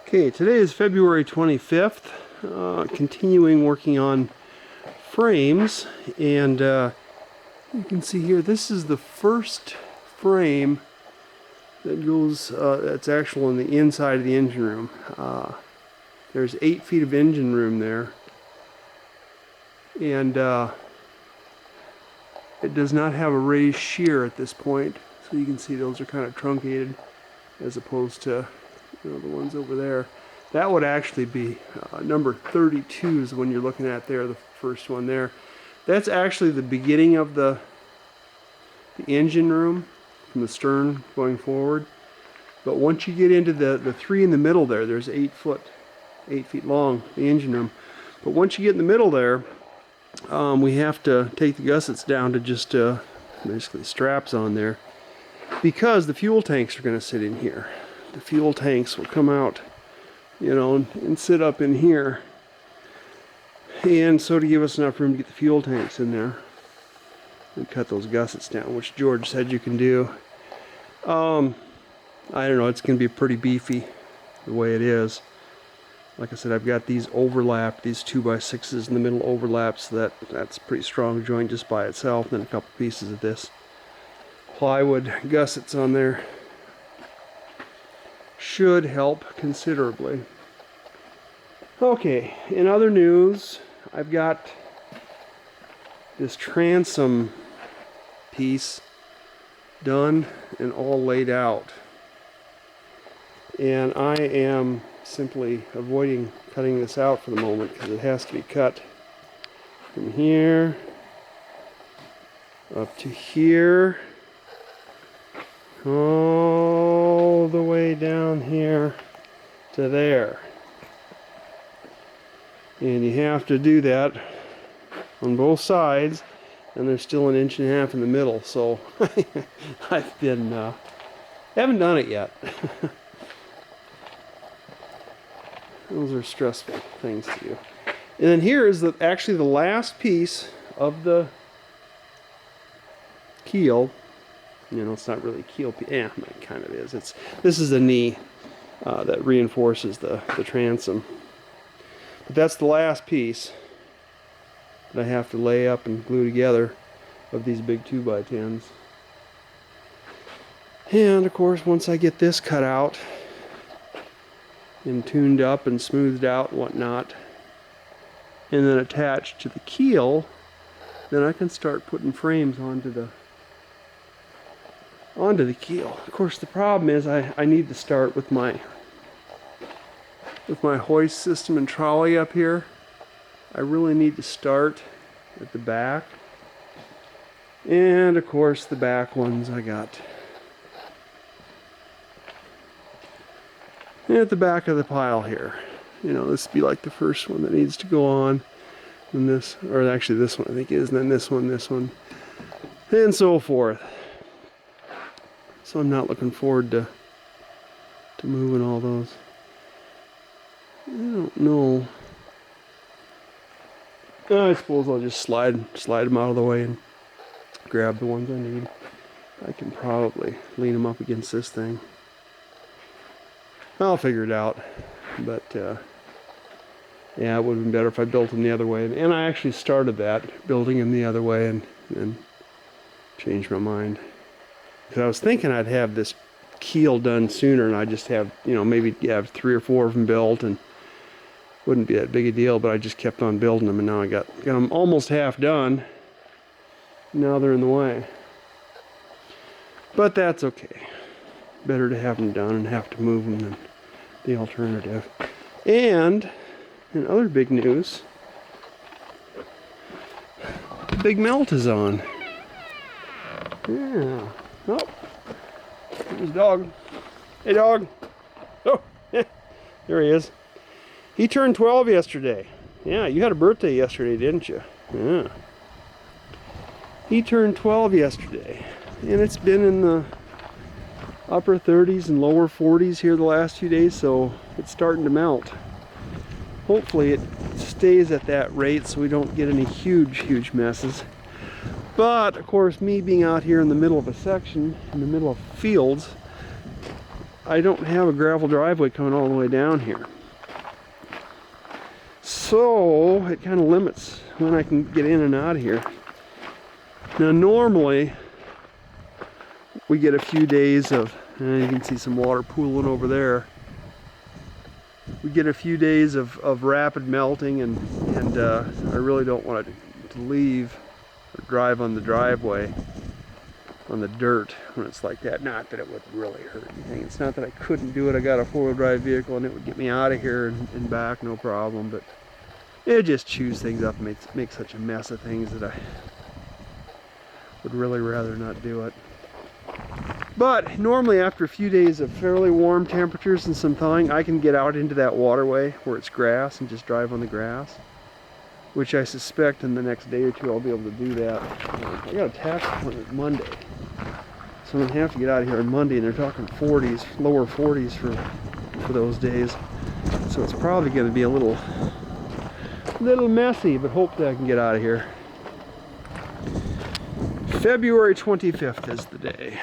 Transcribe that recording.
Okay, today is February 25th, continuing working on frames, and you can see here, this is the first frame that goes, that's actual in the inside of the engine room. There's 8 feet of engine room there, and it does not have a raised shear at this point, so you can see those are kind of truncated as opposed to the ones over there. That would actually be number 32 is the one you're looking at there, the first one there. That's actually the beginning of the engine room from the stern going forward. But once you get into the 3 in the middle there, there's 8 feet long, the engine room. But once you get in the middle there, we have to take the gussets down to just basically straps on there, because the fuel tanks are going to sit in here. The fuel tanks will come out, and sit up in here. And so to give us enough room to get the fuel tanks in there, we cut those gussets down, which George said you can do. I don't know, it's going to be pretty beefy the way it is. Like I said, I've got these overlapped, these 2x6s in the middle overlapped, so that's a pretty strong joint just by itself. Then a couple pieces of this plywood gussets on there should help considerably. Okay, in other news, I've got this transom piece done and all laid out, and I am simply avoiding cutting this out for the moment because it has to be cut from here up to here, all the way down here to there. And you have to do that on both sides, and there's still 1.5 inches in the middle, so I've been haven't done it yet. Those are stressful things to do. And then here is actually the last piece of the keel. It's not really keel. Yeah, it kind of is. This is the knee that reinforces the transom. But that's the last piece that I have to lay up and glue together of these big 2x10s. And of course, once I get this cut out and tuned up and smoothed out and whatnot, and then attached to the keel, then I can start putting frames onto the keel. Of course, the problem is I need to start with my hoist system and trolley up here. I really need to start at the back, and of course the back ones I got at the back of the pile here. This would be like the first one that needs to go on, and this, or actually this one I think is, and then this one, and so forth. So I'm not looking forward to moving all those. I don't know. I suppose I'll just slide them out of the way and grab the ones I need. I can probably lean them up against this thing. I'll figure it out. But yeah, it would have been better if I built them the other way. And I actually started that, building them the other way, and changed my mind. Because I was thinking I'd have this keel done sooner, and I just have, maybe have 3 or 4 of them built, and wouldn't be that big a deal. But I just kept on building them, and now I got them almost half done. Now they're in the way. But that's okay. Better to have them done and have to move them than the alternative. And in other big news, the big melt is on. Yeah. Oh, there's dog. Hey, dog. Oh, there he is. He turned 12 yesterday. Yeah, you had a birthday yesterday, didn't you? Yeah. He turned 12 yesterday, and it's been in the upper 30s and lower 40s here the last few days, so it's starting to melt. Hopefully it stays at that rate so we don't get any huge messes. But of course, me being out here in the middle of a section, in the middle of fields, I don't have a gravel driveway coming all the way down here. So it kind of limits when I can get in and out of here. Now normally we get a few days of, and you can see some water pooling over there. We get a few days of rapid melting, and I really don't want to leave or drive on the driveway on the dirt when it's like that. Not that it would really hurt anything. It's not that I couldn't do it. I got a four-wheel drive vehicle and it would get me out of here and back, no problem, but it just chews things up and makes such a mess of things that I would really rather not do it. But normally after a few days of fairly warm temperatures and some thawing, I can get out into that waterway where it's grass and just drive on the grass, which I suspect in the next day or two I'll be able to do that. I got a tax appointment Monday, so I'm going to have to get out of here on Monday, and they're talking 40s, lower 40s for those days. So it's probably going to be a little messy, but hopefully I can get out of here. February 25th is the day.